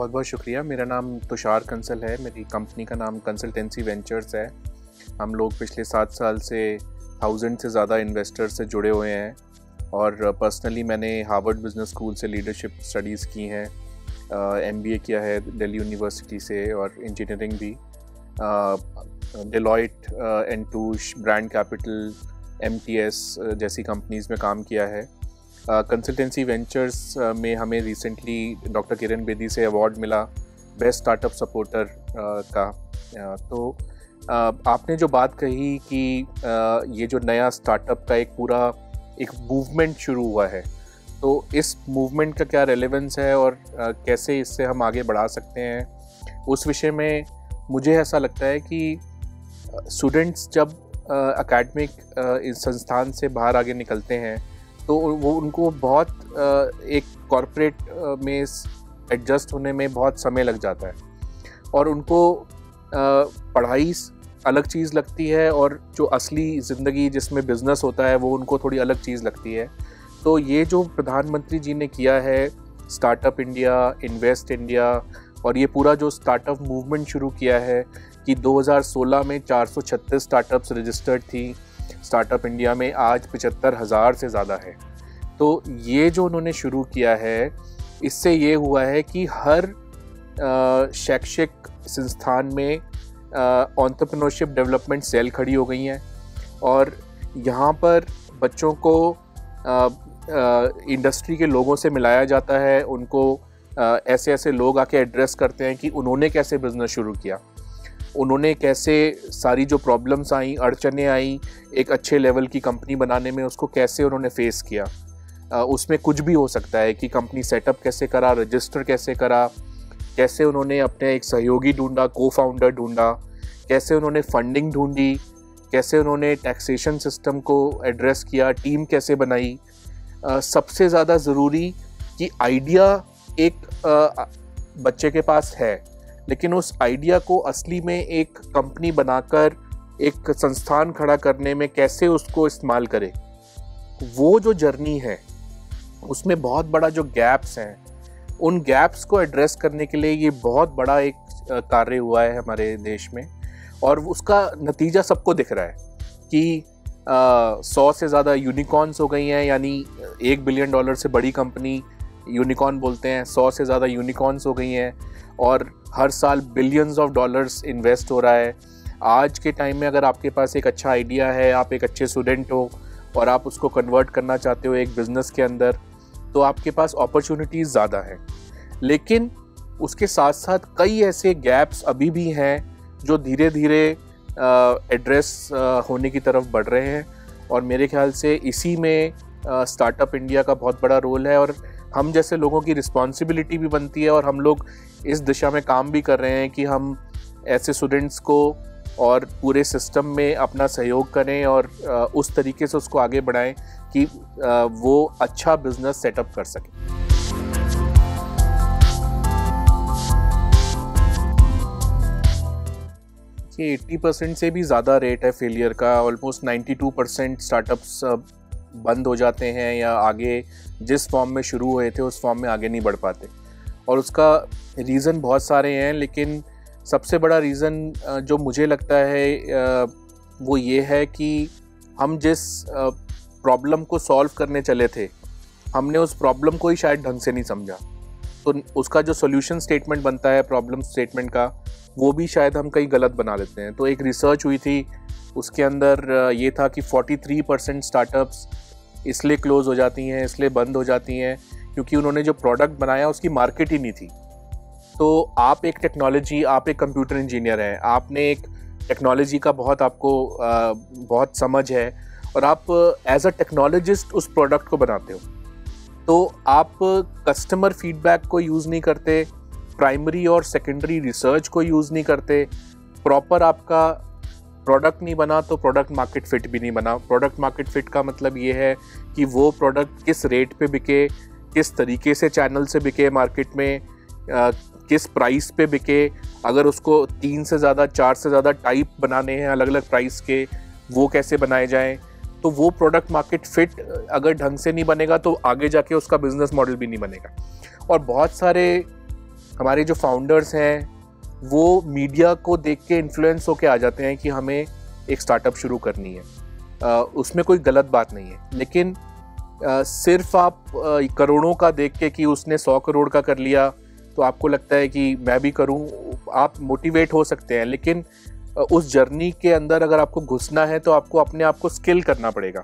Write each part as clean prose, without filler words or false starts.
बहुत बहुत शुक्रिया। मेरा नाम तुषार कंसल है। मेरी कंपनी का नाम कंसल्टेंसी वेंचर्स है। हम लोग पिछले 7 साल से 1000 से ज़्यादा इन्वेस्टर्स से जुड़े हुए हैं और पर्सनली मैंने हार्वर्ड बिजनेस स्कूल से लीडरशिप स्टडीज़ की हैं, MBA किया है दिल्ली यूनिवर्सिटी से और इंजीनियरिंग भी, डेलॉयट, एंटूश, ब्रांड कैपिटल, MTS जैसी कंपनीज़ में काम किया है। कंसल्टेंसी वेंचर्स में हमें रिसेंटली डॉक्टर किरण बेदी से अवार्ड मिला बेस्ट स्टार्टअप सपोर्टर का। तो आपने जो बात कही कि ये जो नया स्टार्टअप का एक मूवमेंट शुरू हुआ है, तो इस मूवमेंट का क्या रेलेवेंस है और कैसे इससे हम आगे बढ़ा सकते हैं, उस विषय में मुझे ऐसा लगता है कि स्टूडेंट्स जब एकेडमिक इस संस्थान से बाहर आगे निकलते हैं तो वो उनको बहुत एक कॉर्पोरेट में एडजस्ट होने में बहुत समय लग जाता है और उनको पढ़ाई अलग चीज़ लगती है और जो असली ज़िंदगी जिसमें बिज़नेस होता है वो उनको थोड़ी अलग चीज़ लगती है। तो ये जो प्रधानमंत्री जी ने किया है, स्टार्टअप इंडिया, इन्वेस्ट इंडिया, और ये पूरा जो स्टार्टअप मूवमेंट शुरू किया है कि 2016 में 436 स्टार्टअप्स रजिस्टर्ड थी स्टार्टअप इंडिया में, आज 75,000 से ज़्यादा है। तो ये जो उन्होंने शुरू किया है, इससे ये हुआ है कि हर शैक्षिक संस्थान में एंटरप्रेन्योरशिप डेवलपमेंट सेल खड़ी हो गई हैं और यहाँ पर बच्चों को इंडस्ट्री के लोगों से मिलाया जाता है। उनको ऐसे ऐसे लोग आके एड्रेस करते हैं कि उन्होंने कैसे बिज़नेस शुरू किया, उन्होंने कैसे सारी जो प्रॉब्लम्स आई, अड़चनें आई, एक अच्छे लेवल की कंपनी बनाने में उसको कैसे उन्होंने फेस किया। उसमें कुछ भी हो सकता है कि कंपनी सेटअप कैसे करा, रजिस्टर कैसे करा, कैसे उन्होंने अपने एक सहयोगी ढूंढा, को फाउंडर ढूंढा, कैसे उन्होंने फंडिंग ढूंढी, कैसे उन्होंने टैक्सेशन सिस्टम को एड्रेस किया, टीम कैसे बनाई। सबसे ज़्यादा ज़रूरी कि आइडिया एक बच्चे के पास है, लेकिन उस आइडिया को असली में एक कंपनी बनाकर एक संस्थान खड़ा करने में कैसे उसको इस्तेमाल करे, वो जो जर्नी है उसमें बहुत बड़ा जो गैप्स हैं, उन गैप्स को एड्रेस करने के लिए ये बहुत बड़ा एक कार्य हुआ है हमारे देश में और उसका नतीजा सबको दिख रहा है कि 100 से ज़्यादा यूनिकॉर्न्स हो गई हैं, यानी $1 बिलियन से बड़ी कंपनी यूनिकॉर्न बोलते हैं, 100 से ज़्यादा यूनिकॉर्न्स हो गई हैं और हर साल बिलियंस ऑफ डॉलर्स इन्वेस्ट हो रहा है। आज के टाइम में अगर आपके पास एक अच्छा आइडिया है, आप एक अच्छे स्टूडेंट हो और आप उसको कन्वर्ट करना चाहते हो एक बिज़नेस के अंदर, तो आपके पास अपॉर्चुनिटीज़ ज़्यादा हैं। लेकिन उसके साथ साथ कई ऐसे गैप्स अभी भी हैं जो धीरे धीरे एड्रेस होने की तरफ बढ़ रहे हैं और मेरे ख्याल से इसी में स्टार्टअप इंडिया का बहुत बड़ा रोल है और हम जैसे लोगों की रिस्पॉन्सिबिलिटी भी बनती है और हम लोग इस दिशा में काम भी कर रहे हैं कि हम ऐसे स्टूडेंट्स को और पूरे सिस्टम में अपना सहयोग करें और उस तरीके से उसको आगे बढ़ाएं कि वो अच्छा बिजनेस सेटअप कर सकें। ये 80% से भी ज़्यादा रेट है फेलियर का। ऑलमोस्ट 92% स्टार्टअप्स बंद हो जाते हैं या आगे जिस फॉर्म में शुरू हुए थे उस फॉर्म में आगे नहीं बढ़ पाते और उसका रीज़न बहुत सारे हैं, लेकिन सबसे बड़ा रीज़न जो मुझे लगता है वो ये है कि हम जिस प्रॉब्लम को सॉल्व करने चले थे, हमने उस प्रॉब्लम को ही शायद ढंग से नहीं समझा। तो उसका जो सॉल्यूशन स्टेटमेंट बनता है प्रॉब्लम स्टेटमेंट का, वो भी शायद हम कहीं गलत बना लेते हैं। तो एक रिसर्च हुई थी, उसके अंदर ये था कि 43% स्टार्टअप्स इसलिए क्लोज़ हो जाती हैं, इसलिए बंद हो जाती हैं क्योंकि उन्होंने जो प्रोडक्ट बनाया उसकी मार्केट ही नहीं थी। तो आप एक टेक्नोलॉजी, आप एक कंप्यूटर इंजीनियर हैं, आपने एक टेक्नोलॉजी का बहुत समझ है और आप एज अ टेक्नोलॉजिस्ट उस प्रोडक्ट को बनाते हो, तो आप कस्टमर फीडबैक को यूज़ नहीं करते, प्राइमरी और सेकेंडरी रिसर्च को यूज़ नहीं करते, प्रॉपर आपका प्रोडक्ट नहीं बना तो प्रोडक्ट मार्केट फिट भी नहीं बना। प्रोडक्ट मार्केट फिट का मतलब ये है कि वो प्रोडक्ट किस रेट पे बिके, किस तरीके से चैनल से बिके मार्केट में, किस प्राइस पे बिके, अगर उसको 3 से ज़्यादा 4 से ज़्यादा टाइप बनाने हैं अलग अलग प्राइस के, वो कैसे बनाए जाएं। तो वो प्रोडक्ट मार्केट फिट अगर ढंग से नहीं बनेगा तो आगे जाके उसका बिजनेस मॉडल भी नहीं बनेगा। और बहुत सारे हमारे जो फाउंडर्स हैं वो मीडिया को देख के इन्फ्लुएंस होके आ जाते हैं कि हमें एक स्टार्टअप शुरू करनी है। उसमें कोई गलत बात नहीं है, लेकिन सिर्फ आप करोड़ों का देख के कि उसने 100 करोड़ का कर लिया तो आपको लगता है कि मैं भी करूं, आप मोटिवेट हो सकते हैं, लेकिन उस जर्नी के अंदर अगर आपको घुसना है तो आपको अपने आप को स्किल करना पड़ेगा।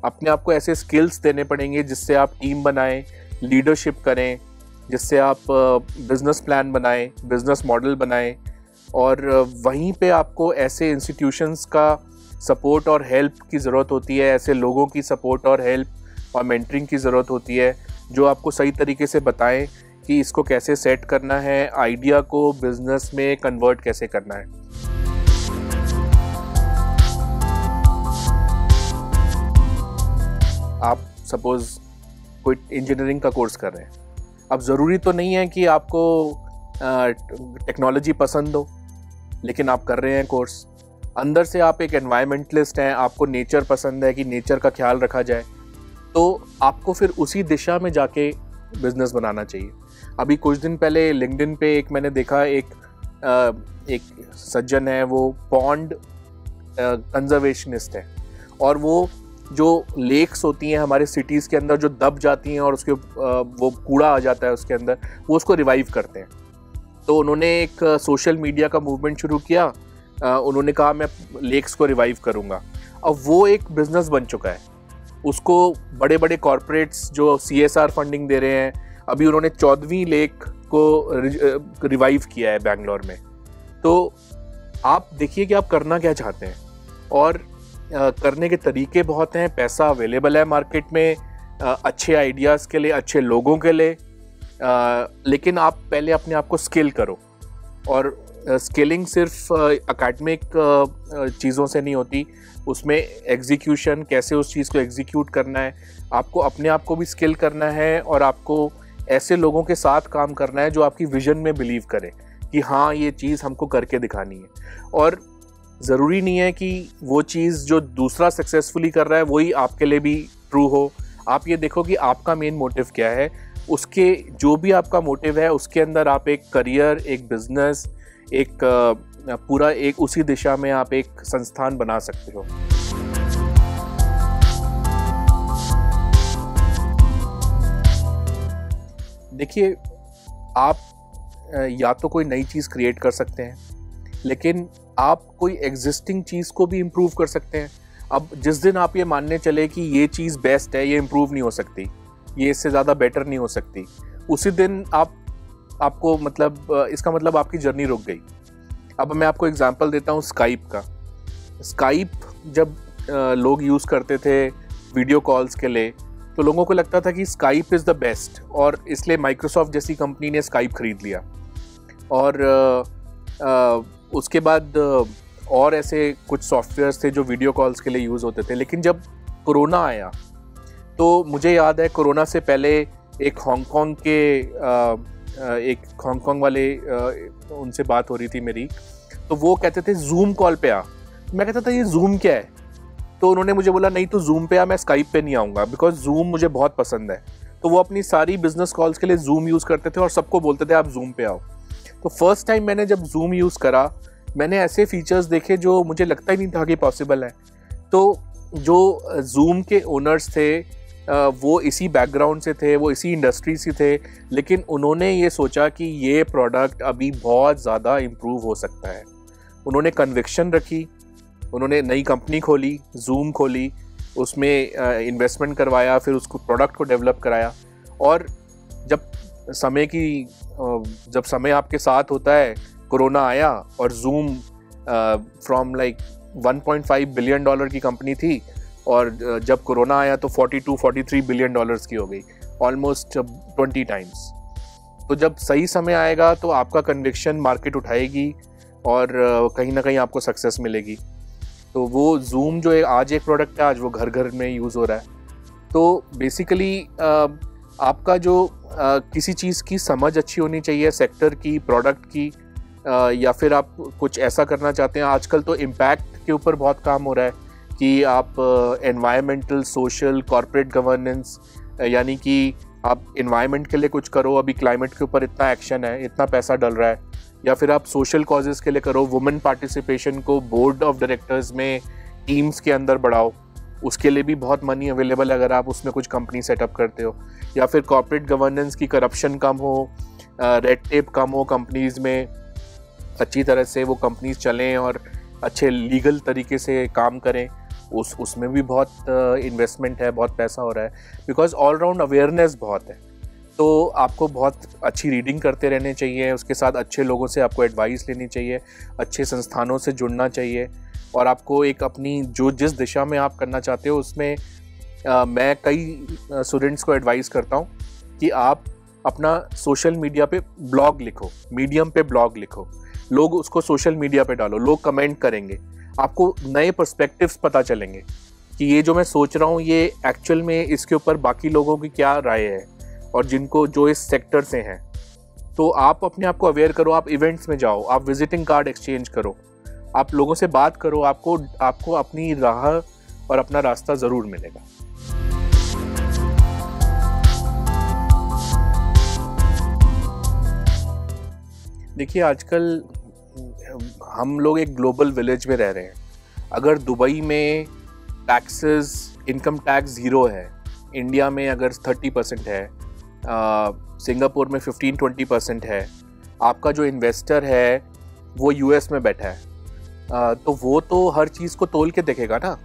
अपने आप को ऐसे स्किल्स देने पड़ेंगे जिससे आप टीम बनाएं, लीडरशिप करें, जिससे आप बिज़नेस प्लान बनाएं, बिज़नेस मॉडल बनाएं, और वहीं पे आपको ऐसे इंस्टीट्यूशंस का सपोर्ट और हेल्प की ज़रूरत होती है, ऐसे लोगों की सपोर्ट और हेल्प और मेंटरिंग की ज़रूरत होती है जो आपको सही तरीके से बताएं कि इसको कैसे सेट करना है, आइडिया को बिज़नेस में कन्वर्ट कैसे करना है। आप सपोज़ कोई इंजीनियरिंग का कोर्स कर रहे हैं, अब ज़रूरी तो नहीं है कि आपको टेक्नोलॉजी पसंद हो, लेकिन आप कर रहे हैं कोर्स। अंदर से आप एक एनवायरमेंटलिस्ट हैं, आपको नेचर पसंद है कि नेचर का ख्याल रखा जाए, तो आपको फिर उसी दिशा में जाके बिज़नेस बनाना चाहिए। अभी कुछ दिन पहले लिंक्डइन पे एक मैंने देखा, एक सज्जन है, वो पॉन्ड कंजर्वेशनिस्ट है, और वो जो लेक्स होती हैं हमारे सिटीज़ के अंदर जो दब जाती हैं और उसके वो कूड़ा आ जाता है उसके अंदर, वो उसको रिवाइव करते हैं। तो उन्होंने एक सोशल मीडिया का मूवमेंट शुरू किया। उन्होंने कहा मैं लेक्स को रिवाइव करूँगा। अब वो एक बिज़नेस बन चुका है। उसको बड़े बड़े कॉरपोरेट्स जो CSR फंडिंग दे रहे हैं, अभी उन्होंने 14वीं लेक को रिवाइव किया है बेंगलोर में। तो आप देखिए कि आप करना क्या चाहते हैं, और करने के तरीके बहुत हैं, पैसा अवेलेबल है मार्केट में, अच्छे आइडियाज़ के लिए, अच्छे लोगों के लिए, लेकिन आप पहले अपने आप को स्किल करो। और स्किलिंग सिर्फ एकेडमिक चीज़ों से नहीं होती, उसमें एग्जीक्यूशन, कैसे उस चीज़ को एग्जीक्यूट करना है, आपको अपने आप को भी स्किल करना है, और आपको ऐसे लोगों के साथ काम करना है जो आपकी विजन में बिलीव करें कि हाँ ये चीज़ हमको करके दिखानी है। और ज़रूरी नहीं है कि वो चीज़ जो दूसरा सक्सेसफुली कर रहा है वही आपके लिए भी ट्रू हो। आप ये देखो कि आपका मेन मोटिव क्या है, उसके जो भी आपका मोटिव है उसके अंदर आप एक करियर, एक बिजनेस, एक पूरा एक उसी दिशा में आप एक संस्थान बना सकते हो। देखिए, आप या तो कोई नई चीज़ क्रिएट कर सकते हैं, लेकिन आप कोई एग्जिस्टिंग चीज़ को भी इम्प्रूव कर सकते हैं। अब जिस दिन आप ये मानने चले कि ये चीज़ बेस्ट है, ये इम्प्रूव नहीं हो सकती, ये इससे ज़्यादा बेटर नहीं हो सकती, उसी दिन आपको मतलब इसका मतलब आपकी जर्नी रुक गई। अब मैं आपको एग्जांपल देता हूँ स्काइप का। स्काइप जब लोग यूज़ करते थे वीडियो कॉल्स के लिए, तो लोगों को लगता था कि स्काइप इज़ द बेस्ट, और इसलिए माइक्रोसॉफ्ट जैसी कंपनी ने स्काइप खरीद लिया। और उसके बाद और ऐसे कुछ सॉफ्टवेयर्स थे जो वीडियो कॉल्स के लिए यूज़ होते थे। लेकिन जब कोरोना आया, तो मुझे याद है कोरोना से पहले एक हांगकांग वाले उनसे बात हो रही थी मेरी, तो वो कहते थे जूम कॉल पे आ। मैं कहता था ये जूम क्या है? तो उन्होंने मुझे बोला नहीं तो जूम पे आ, मैं स्काइप पे नहीं आऊँगा, बिकॉज जूम मुझे बहुत पसंद है। तो वो अपनी सारी बिजनेस कॉल्स के लिए जूम यूज़ करते थे और सबको बोलते थे आप जूम पे आओ। तो फर्स्ट टाइम मैंने जब जूम यूज़ करा, मैंने ऐसे फीचर्स देखे जो मुझे लगता ही नहीं था कि पॉसिबल है। तो जो जूम के ओनर्स थे वो इसी बैकग्राउंड से थे, वो इसी इंडस्ट्री से थे, लेकिन उन्होंने ये सोचा कि ये प्रोडक्ट अभी बहुत ज़्यादा इम्प्रूव हो सकता है। उन्होंने कन्विक्शन रखी, उन्होंने नई कंपनी खोली, जूम खोली, उसमें इन्वेस्टमेंट करवाया, फिर उसको प्रोडक्ट को डेवलप कराया। और जब समय आपके साथ होता है, कोरोना आया और जूम फ्रॉम लाइक $1.5 बिलियन की कंपनी थी, और जब कोरोना आया तो 42-43 बिलियन डॉलर्स की हो गई, ऑलमोस्ट 20 टाइम्स। तो जब सही समय आएगा तो आपका कन्विक्शन मार्केट उठाएगी और कहीं ना कहीं आपको सक्सेस मिलेगी। तो वो जूम जो आज एक प्रोडक्ट है, आज वो घर घर में यूज़ हो रहा है। तो बेसिकली आपका जो किसी चीज़ की समझ अच्छी होनी चाहिए, सेक्टर की, प्रोडक्ट की, या फिर आप कुछ ऐसा करना चाहते हैं। आजकल तो इम्पैक्ट के ऊपर बहुत काम हो रहा है कि आप एनवायरमेंटल, सोशल, कॉर्पोरेट गवर्नेंस, यानी कि आप इन्वायरमेंट के लिए कुछ करो, अभी क्लाइमेट के ऊपर इतना एक्शन है, इतना पैसा डल रहा है, या फिर आप सोशल कॉजेज़ के लिए करो, वुमेन पार्टिसिपेशन को बोर्ड ऑफ डायरेक्टर्स में, टीम्स के अंदर बढ़ाओ, उसके लिए भी बहुत मनी अवेलेबल है अगर आप उसमें कुछ कंपनी सेटअप करते हो। या फिर कॉर्पोरेट गवर्नेंस की करप्शन कम हो, रेड टेप कम हो कंपनीज़ में, अच्छी तरह से वो कंपनीज चलें और अच्छे लीगल तरीके से काम करें, उसमें भी बहुत इन्वेस्टमेंट है, बहुत पैसा हो रहा है, बिकॉज ऑल राउंड अवेयरनेस बहुत है। तो आपको बहुत अच्छी रीडिंग करते रहने चाहिए, उसके साथ अच्छे लोगों से आपको एडवाइस लेनी चाहिए, अच्छे संस्थानों से जुड़ना चाहिए, और आपको एक अपनी जिस दिशा में आप करना चाहते हो उसमें मैं कई स्टूडेंट्स को एडवाइस करता हूँ कि आप अपना सोशल मीडिया पे ब्लॉग लिखो, मीडियम पे ब्लॉग लिखो, लोग उसको सोशल मीडिया पे डालो, लोग कमेंट करेंगे, आपको नए पर्सपेक्टिव्स पता चलेंगे कि ये जो मैं सोच रहा हूँ ये एक्चुअल में इसके ऊपर बाकी लोगों की क्या राय है, और जो इस सेक्टर से हैं। तो आप अपने आप को अवेयर करो, आप इवेंट्स में जाओ, आप विजिटिंग कार्ड एक्सचेंज करो, आप लोगों से बात करो, आपको अपनी राह और अपना रास्ता ज़रूर मिलेगा। देखिए, आजकल हम लोग एक ग्लोबल विलेज में रह रहे हैं। अगर दुबई में टैक्सेस, इनकम टैक्स ज़ीरो है, इंडिया में अगर 30% है, सिंगापुर में 15-20% है, आपका जो इन्वेस्टर है वो यूएस में बैठा है, तो वो तो हर चीज़ को तोल के देखेगा ना।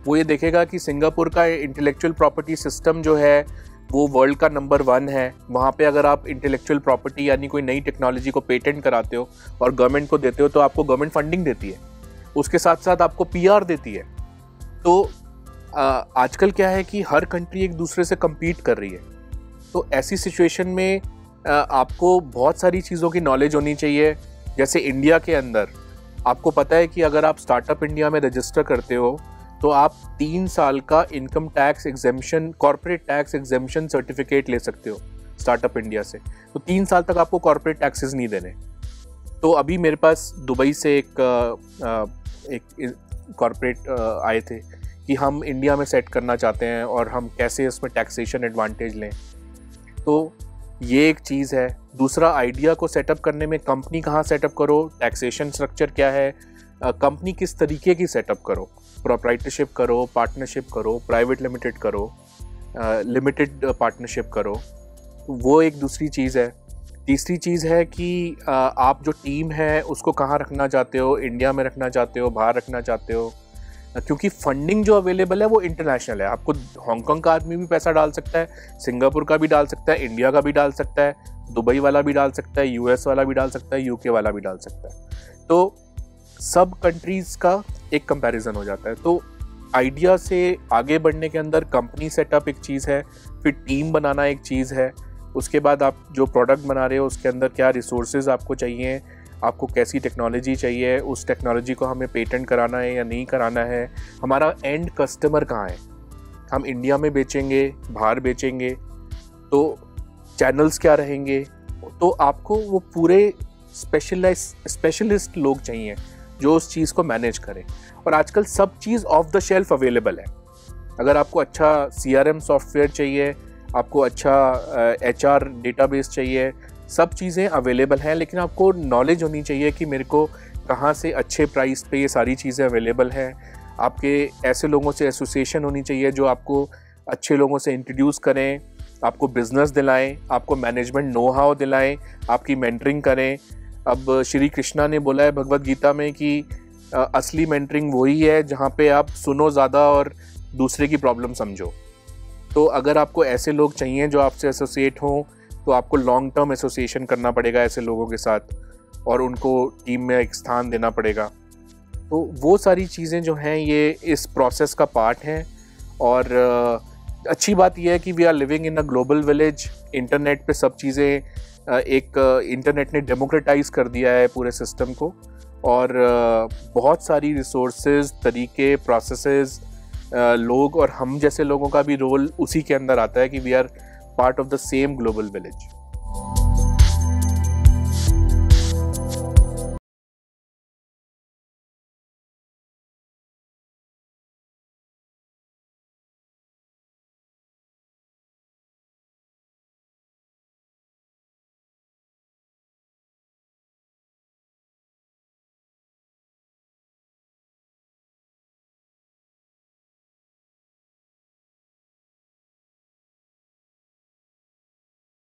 वो ये देखेगा कि सिंगापुर का इंटेलेक्चुअल प्रॉपर्टी सिस्टम जो है वो वर्ल्ड का नंबर 1 है। वहाँ पे अगर आप इंटेलेक्चुअल प्रॉपर्टी यानी कोई नई टेक्नोलॉजी को पेटेंट कराते हो और गवर्नमेंट को देते हो तो आपको गवर्नमेंट फंडिंग देती है, उसके साथ साथ आपको पीआर देती है। तो आजकल क्या है कि हर कंट्री एक दूसरे से कम्पीट कर रही है, तो ऐसी सिचुएशन में आपको बहुत सारी चीज़ों की नॉलेज होनी चाहिए। जैसे इंडिया के अंदर आपको पता है कि अगर आप स्टार्टअप इंडिया में रजिस्टर करते हो तो आप 3 साल का income tax exemption, corporate tax exemption certificate ले सकते हो स्टार्टअप इंडिया से। तो 3 साल तक आपको कॉर्पोरेट टैक्सेस नहीं देने। तो अभी मेरे पास दुबई से एक कॉर्पोरेट आए थे कि हम इंडिया में सेट करना चाहते हैं और हम कैसे इसमें टैक्सेशन एडवांटेज लें। तो ये एक चीज़ है। दूसरा, आइडिया को सेटअप करने में कंपनी कहाँ सेटअप करो, टैक्सेशन स्ट्रक्चर क्या है, कंपनी किस तरीके की सेटअप करो, प्रोप्राइटरशिप करो, पार्टनरशिप करो, प्राइवेट लिमिटेड करो, लिमिटेड पार्टनरशिप करो, वो एक दूसरी चीज़ है। तीसरी चीज़ है कि आप जो टीम है उसको कहाँ रखना चाहते हो, इंडिया में रखना चाहते हो, बाहर रखना चाहते हो, क्योंकि फंडिंग जो अवेलेबल है वो इंटरनेशनल है। आपको हांगकांग का आदमी भी पैसा डाल सकता है, सिंगापुर का भी डाल सकता है, इंडिया का भी डाल सकता है, दुबई वाला भी डाल सकता है, यूएस वाला भी डाल सकता है, यूके वाला भी डाल सकता है। तो सब कंट्रीज़ का एक कंपैरिजन हो जाता है। तो आइडिया से आगे बढ़ने के अंदर कंपनी सेटअप एक चीज़ है, फिर टीम बनाना एक चीज़ है, उसके बाद आप जो प्रोडक्ट बना रहे हो उसके अंदर क्या रिसोर्सेज आपको चाहिए, आपको कैसी टेक्नोलॉजी चाहिए, उस टेक्नोलॉजी को हमें पेटेंट कराना है या नहीं कराना है, हमारा एंड कस्टमर कहाँ है, हम इंडिया में बेचेंगे, बाहर बेचेंगे, तो चैनल्स क्या रहेंगे। तो आपको वो पूरे स्पेशलिस्ट लोग चाहिए जो उस चीज़ को मैनेज करें। और आजकल सब चीज़ ऑफ द शेल्फ अवेलेबल है। अगर आपको अच्छा CRM सॉफ्टवेयर चाहिए, आपको अच्छा HR डेटाबेस चाहिए, सब चीज़ें अवेलेबल हैं, लेकिन आपको नॉलेज होनी चाहिए कि मेरे को कहाँ से अच्छे प्राइस पे ये सारी चीज़ें अवेलेबल हैं। आपके ऐसे लोगों से एसोसिएशन होनी चाहिए जो आपको अच्छे लोगों से इंट्रोड्यूस करें, आपको बिज़नेस दिलाएं, आपको मैनेजमेंट नो हाउ दिलाएं, आपकी मेंटरिंग करें। अब श्री कृष्णा ने बोला है भगवत गीता में कि असली मेंटरिंग वही है जहाँ पे आप सुनो ज़्यादा और दूसरे की प्रॉब्लम समझो। तो अगर आपको ऐसे लोग चाहिए जो आपसे एसोसिएट हों तो आपको लॉन्ग टर्म एसोसिएशन करना पड़ेगा ऐसे लोगों के साथ, और उनको टीम में एक स्थान देना पड़ेगा। तो वो सारी चीज़ें जो हैं ये इस प्रोसेस का पार्ट हैं। और अच्छी बात यह है कि we are living in a global village. Internet पे सब चीज़ें इंटरनेट ने डेमोक्रेटाइज कर दिया है पूरे सिस्टम को, और बहुत सारी रिसोर्सेज, तरीके, प्रोसेसेस, लोग और हम जैसे लोगों का भी रोल उसी के अंदर आता है कि we are part of the same global village.